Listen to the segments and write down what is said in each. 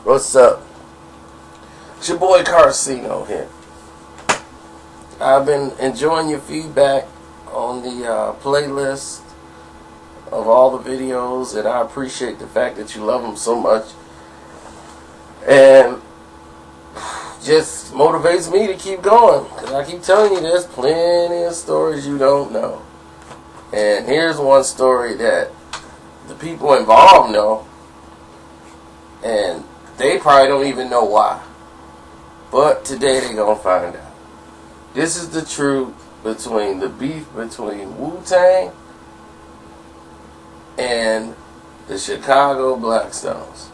What's up? It's your boy Carcino here. I've been enjoying your feedback on the playlist of all the videos, and I appreciate the fact that you love them so much. And just motivates me to keep going, because I keep telling you there's plenty of stories you don't know. And here's one story that the people involved know, and they probably don't even know why. But today they're going to find out. This is the truth between the beef between Wu-Tang and the Chicago Blackstones.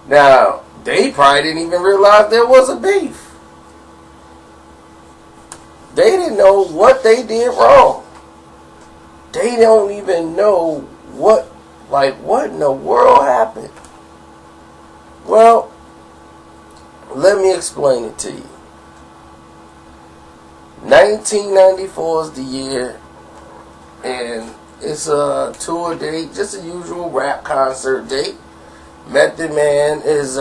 Now, they probably didn't even realize there was a beef. They didn't know what they did wrong. They don't even know what in the world happened. Well, let me explain it to you. 1994 is the year, and it's a tour date, just a usual rap concert date. Method Man is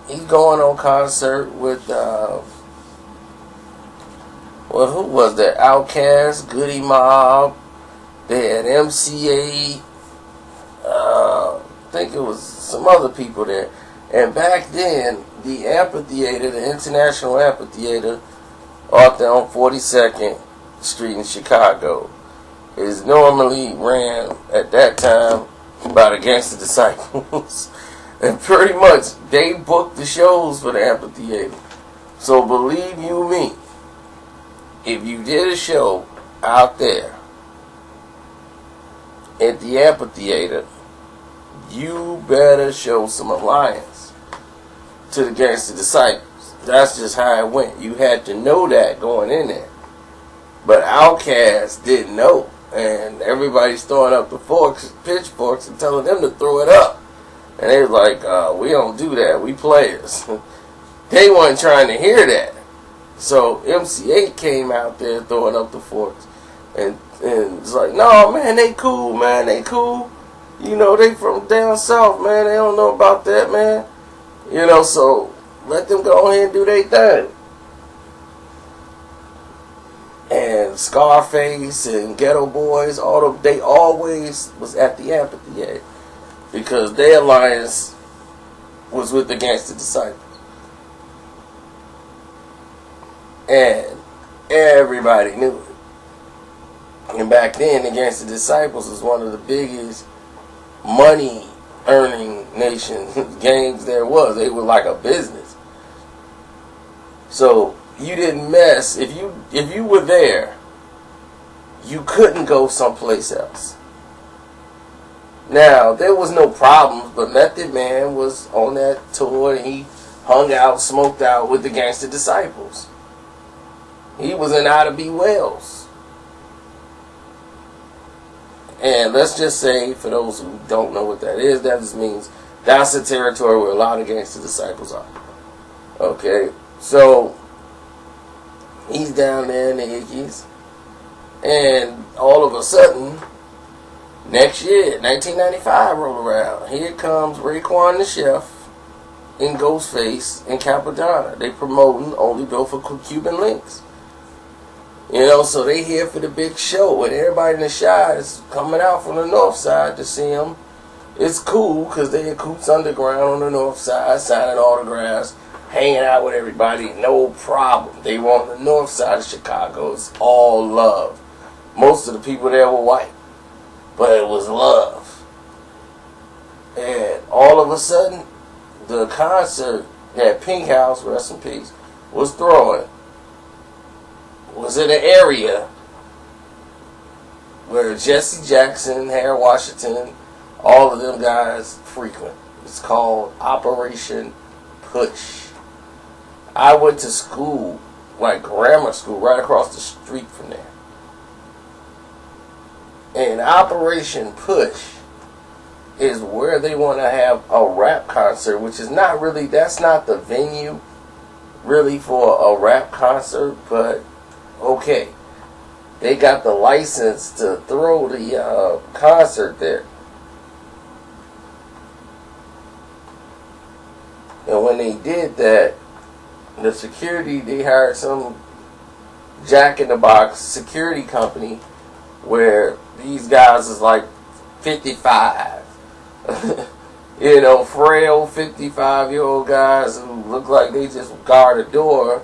he's going on concert with who was that? Outkast, Goody Mob. They had MCA. I think it was some other people there. And back then, the amphitheater, the International Amphitheater, out there on 42nd Street in Chicago, is normally ran at that time by the Gangsta Disciples. And pretty much, they booked the shows for the amphitheater. So believe you me, if you did a show out there at the amphitheater, you better show some alliance to the Gangsta Disciples. That's just how it went. You had to know that going in there. But Outkast didn't know. And everybody's throwing up the pitchforks and telling them to throw it up. And they was like, we don't do that. We players. They weren't trying to hear that. So MC8 came out there throwing up the forks. And it's like, no, man, they cool, man. They cool. You know, they from down south, man. They don't know about that, man. You know, so let them go ahead and do their thing. And Scarface and Ghetto Boys, they always was at the amphitheater because their alliance was with the Gangsta Disciples. And everybody knew it. And back then, the Gangsta Disciples was one of the biggest money earning gangs there was. They were like a business. So you didn't mess. If you were there, you couldn't go someplace else. Now, there was no problems, but Method Man was on that tour and he hung out, smoked out with the Gangsta Disciples. He was in Ida B. Wells. And let's just say, for those who don't know what that is, that just means that's the territory where a lot of Gangsta Disciples are. Okay, so he's down there in the Hickeys, and all of a sudden, next year, 1995 roll around. Here comes Raekwon the Chef and Ghostface and Capadonna. They promoting Only Built for Cuban Links. You know, so they here for the big show, and everybody in the Chi is coming out from the north side to see them. It's cool because they at Coots Underground on the north side, signing autographs, hanging out with everybody, no problem. They were on the north side of Chicago. It's all love. Most of the people there were white, but it was love. And all of a sudden, the concert that Pink House, rest in peace, was throwing was in an area where Jesse Jackson, Harry Washington, all of them guys frequent. It's called Operation Push. I went to school, like grammar school, right across the street from there. And Operation Push is where they want to have a rap concert, which is not really, that's not the venue really for a rap concert, but okay. They got the license to throw the concert there. And when they did that, the security, they hired some jack-in-the-box security company where these guys is like 55. You know, frail 55-year-old guys who look like they just guard a door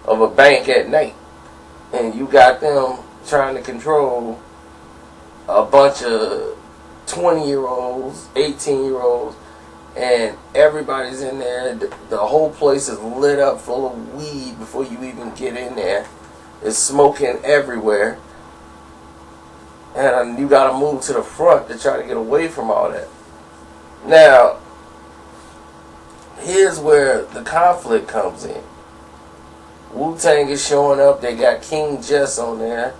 of a bank at night. And you got them trying to control a bunch of 20-year-olds, 18-year-olds, and everybody's in there. The whole place is lit up full of weed before you even get in there. It's smoking everywhere. And you got to move to the front to try to get away from all that. Now, here's where the conflict comes in. Wu-Tang is showing up. They got King Jess on there.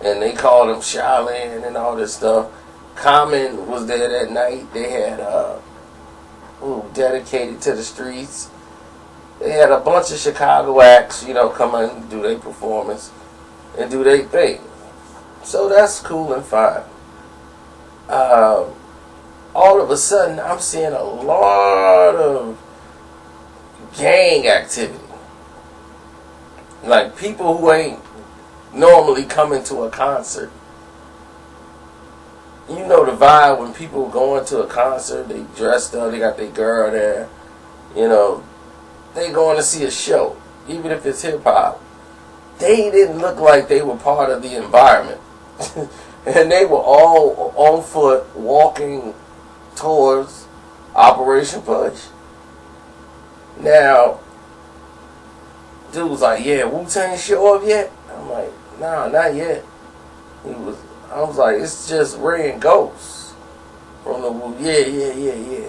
And they called him Shaolin and all this stuff. Common was there that night. They had dedicated to the streets. They had a bunch of Chicago acts, you know, come and do their performance and do their thing. So that's cool and fine. All of a sudden, I'm seeing a lot of gang activity. Like people who ain't normally coming to a concert. You know the vibe when people go into a concert, they dressed up, they got their girl there, you know, they going to see a show, even if it's hip-hop. They didn't look like they were part of the environment. And they were all on foot, walking towards Operation Push. Now, dude was like, yeah, Wu-Tang show up yet? I'm like, nah, not yet. I was like, it's just Ray and Ghost from the Wu. Yeah.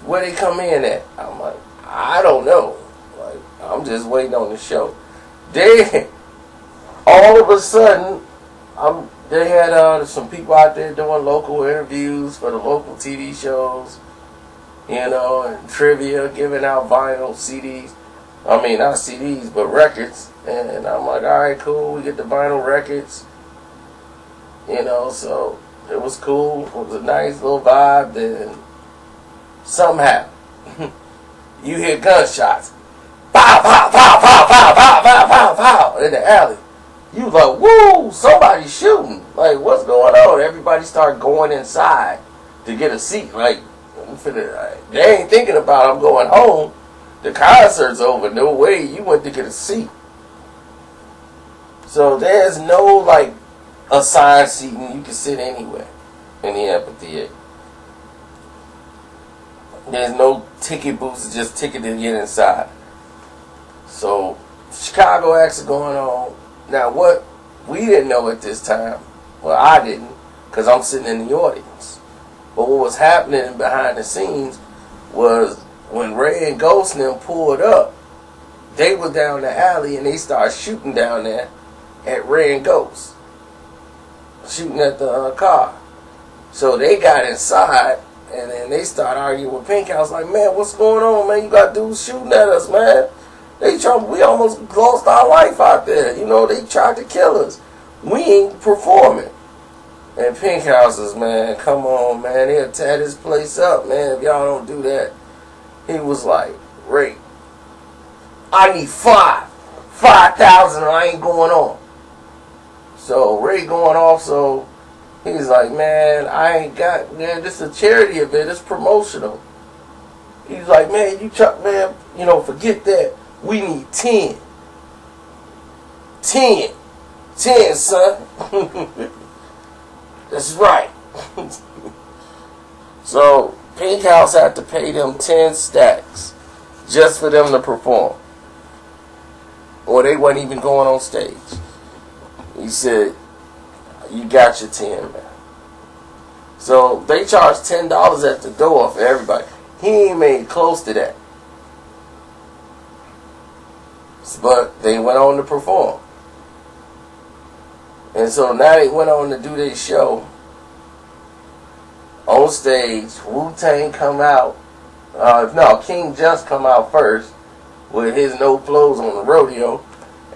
Where they come in at? I'm like, I don't know. Like, I'm just waiting on the show. They, all of a sudden, they had some people out there doing local interviews for the local TV shows, you know, and trivia, giving out vinyl CDs. I mean, not CDs, but records. And I'm like, all right, cool. We get the vinyl records. You know, so it was cool. It was a nice little vibe. Then something happened. You hear gunshots. Pow, pow, pow, pow, pow, pow, pow, pow, pow, in the alley. You was like, woo, somebody's shooting. Like, what's going on? Everybody started going inside to get a seat. Like, they ain't thinking about I'm going home. The concert's over. No way. You went to get a seat. So there's no, like, assigned seating. You can sit anywhere in the amphitheater. There's no ticket booths. It's just ticket to get inside. So Chicago acts are going on. Now, what we didn't know at this time, well, I didn't, because I'm sitting in the audience. But what was happening behind the scenes was when Ray and Ghost and them pulled up, they were down the alley and they started shooting down there at Ray and Ghost. Shooting at the car. So they got inside and then they started arguing with Pink House like, man, what's going on, man? You got dudes shooting at us, man. We almost lost our life out there. You know, they tried to kill us. We ain't performing. And Pink Houses, man, come on, man. They'll tear this place up, man, if y'all don't do that. He was like, Ray, I need 5,000 or I ain't going on. So Ray going off, so he's like, man, I ain't got, man, this is a charity event, it's promotional. He's like, man, man, you know, forget that. We need 10. 10, son. That's right. So Pink House had to pay them 10 stacks just for them to perform. Or they wasn't even going on stage. He said, you got your 10, man. So they charged $10 at the door for everybody. He ain't made close to that. But they went on to perform. And so now they went on to do their show. On stage, Wu-Tang come out. King Just come out first with his no clothes on the rodeo.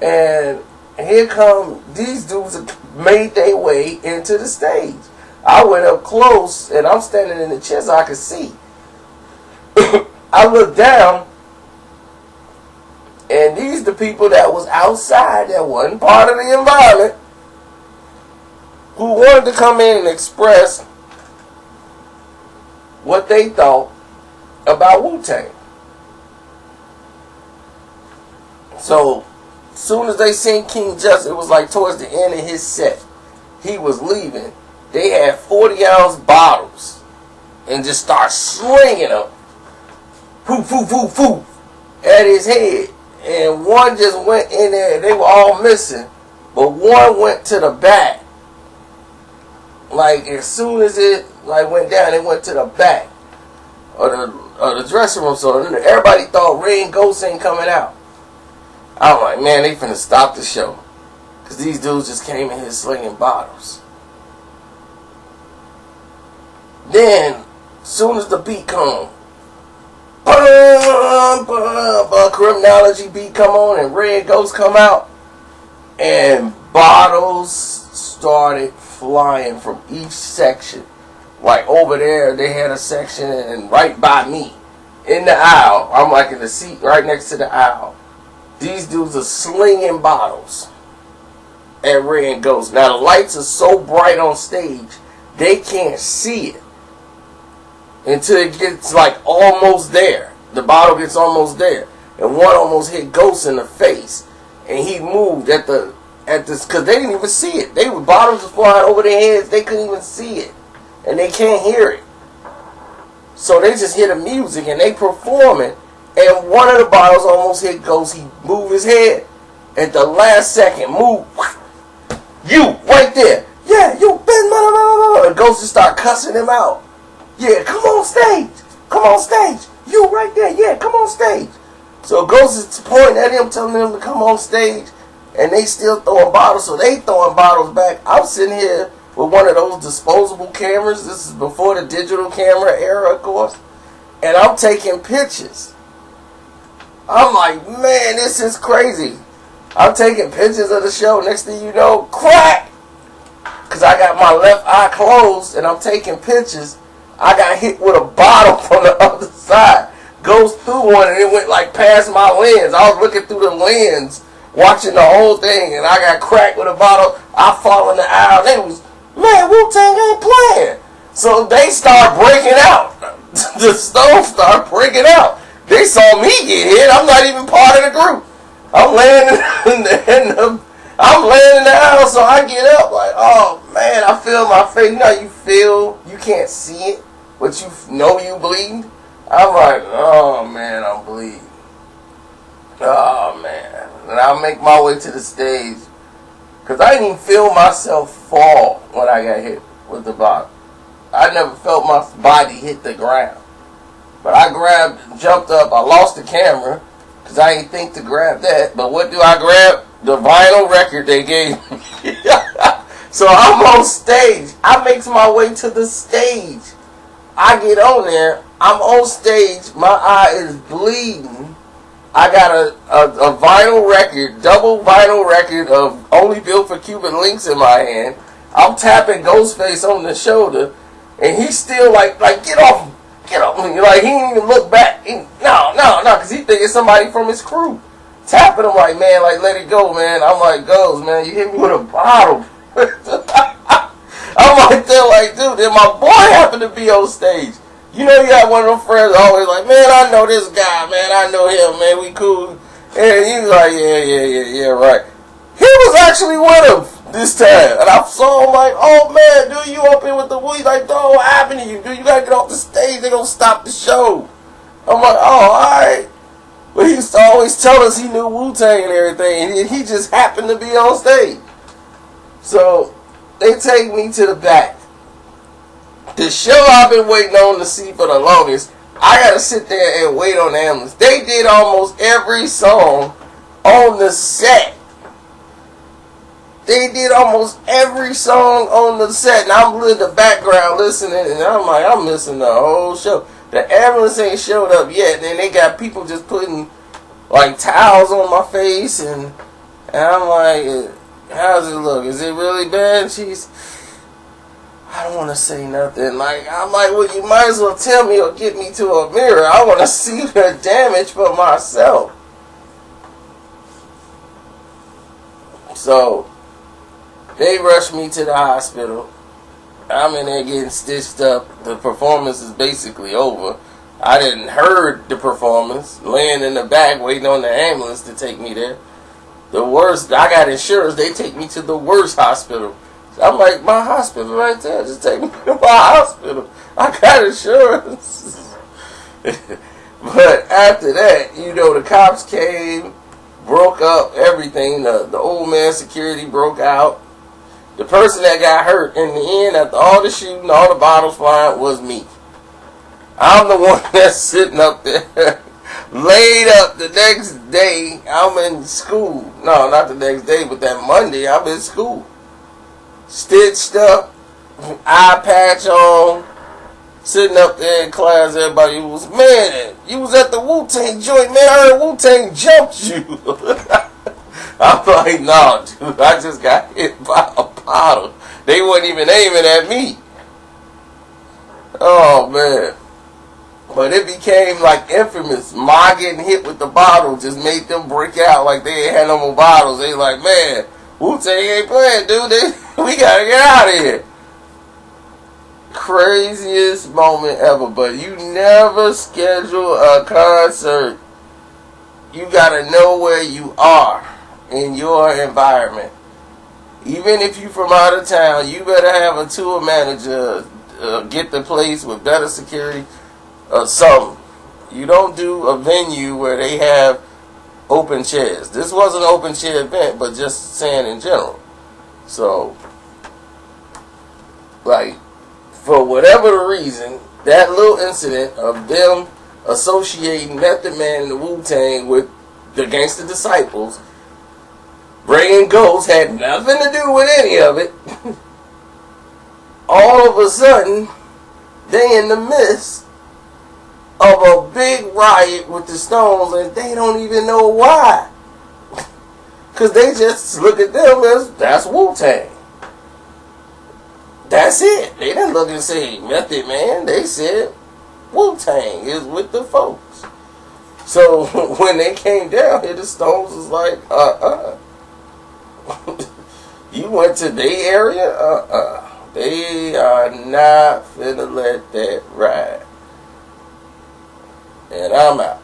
And here come these dudes made their way into the stage. I went up close and I'm standing in the chair so I could see. I looked down, and these the people that was outside that wasn't part of the environment who wanted to come in and express what they thought about Wu-Tang. So, as soon as they seen King Justice, it was like towards the end of his set, he was leaving. They had 40-ounce bottles and just start slinging them, poof, poof, poof, poof, at his head. And one just went in there. They were all missing, but one went to the back. Like as soon as it went down, it went to the back of the dressing room. So everybody thought Ray and Ghost ain't coming out. I'm like, man, they finna stop the show. Because these dudes just came in here slinging bottles. Then, soon as the beat come, criminology beat come on and Red Ghost come out, and bottles started flying from each section. Like over there, they had a section, and right by me, in the aisle, I'm like in the seat right next to the aisle. These dudes are slinging bottles at Ray and Ghost. Now the lights are so bright on stage, they can't see it until it gets like almost there. The bottle gets almost there, and one almost hit Ghost in the face, and he moved at this because they didn't even see it. Bottles was flying over their heads. They couldn't even see it, and they can't hear it. So they just hear the music and they performing. And one of the bottles almost hit Ghost. He moved his head at the last second. Move. You, right there. Yeah, you been. And Ghost just start cussing him out. Yeah, come on stage. Come on stage. You right there. Yeah, come on stage. So Ghost is pointing at him, telling him to come on stage. And they still throwing bottles. So they throwing bottles back. I'm sitting here with one of those disposable cameras. This is before the digital camera era, of course. And I'm taking pictures. I'm like, man, this is crazy. I'm taking pictures of the show. Next thing you know, crack! Because I got my left eye closed and I'm taking pictures. I got hit with a bottle from the other side. Goes through one and it went like past my lens. I was looking through the lens, watching the whole thing, and I got cracked with a bottle. I fall in the aisle. They was, man, Wu-Tang ain't playing. So they start breaking out. The Stones start breaking out. They saw me get hit. I'm not even part of the group. I'm laying in the aisle, so I get up like, oh man, I feel my face. You know how you feel, you can't see it, but you know you bleed. I'm like, oh man, I'm bleeding. Oh man. And I make my way to the stage, because I didn't even feel myself fall when I got hit with the bottle. I never felt my body hit the ground. But I jumped up, I lost the camera, because I didn't think to grab that. But what do I grab? The vinyl record they gave me. So I'm on stage. I makes my way to the stage. I get on there. I'm on stage. My eye is bleeding. I got a vinyl record, double vinyl record of Only Built for Cuban Links in my hand. I'm tapping Ghostface on the shoulder, and he's still like get off. Get up, like he didn't even look back. No, because he think it's somebody from his crew. Tapping him like, man, like let it go, man. I'm like, Ghost, man, you hit me with a bottle. I'm like there, like, dude. Then my boy happened to be on stage. You know, you got one of them friends always like, man, I know this guy, man, I know him, man, we cool. And he was like, yeah, right. He was actually with him this time. And I saw him like, oh man, dude, you up here with the Wu? He's like, dog, what happened to you? Dude, you gotta get off the stage. They gonna stop the show. I'm like, oh, alright. But he used to always tell us he knew Wu-Tang and everything. And he just happened to be on stage. So, they take me to the back. The show I've been waiting on to see for the longest, I gotta sit there and wait on the ambulance. They did almost every song on the set. They did almost every song on the set, and I'm in the background listening, and I'm like, I'm missing the whole show. The ambulance ain't showed up yet, and then they got people just putting like towels on my face, and I'm like, how's it look? Is it really bad? She's, I don't want to say nothing. Like, I'm like, well, you might as well tell me or get me to a mirror. I want to see the damage for myself. So, they rushed me to the hospital. I'm in there getting stitched up. The performance is basically over. I didn't heard the performance, laying in the back waiting on the ambulance to take me there. The worst, I got insurance, they take me to the worst hospital. I'm like, my hospital right there, just take me to my hospital. I got insurance. But after that, you know, the cops came, broke up everything. The old man security broke out. The person that got hurt in the end, after all the shooting, all the bottles flying, was me. I'm the one that's sitting up there, laid up the next day. I'm in school. No, not the next day, but that Monday, I'm in school. Stitched up, eye patch on, sitting up there in class. Everybody was, man, you was at the Wu-Tang joint, man. I heard Wu-Tang jumped you. I'm like, no, dude, I just got hit by a bottle. They wasn't even aiming at me. Oh, man. But it became like infamous. My getting hit with the bottle just made them break out like they ain't had no more bottles. They like, man, Wu-Tang ain't playing, dude. We gotta get out of here. Craziest moment ever. But you never schedule a concert. You gotta know where you are in your environment. Even if you from out of town, you better have a tour manager get the place with better security. Something. You don't do a venue where they have open chairs. This wasn't an open chair event, but just saying in general. So, like, for whatever the reason, that little incident of them associating Method Man and the Wu-Tang with the Gangsta Disciples, bringing ghosts, had nothing to do with any of it. All of a sudden, they in the midst of a big riot with the Stones, and they don't even know why. Because they just look at them as, that's Wu-Tang. That's it. They didn't look and say Method Man. They said Wu-Tang is with the folks. So when they came down here, the Stones was like, you went to their area? They are not finna let that ride. And I'm out.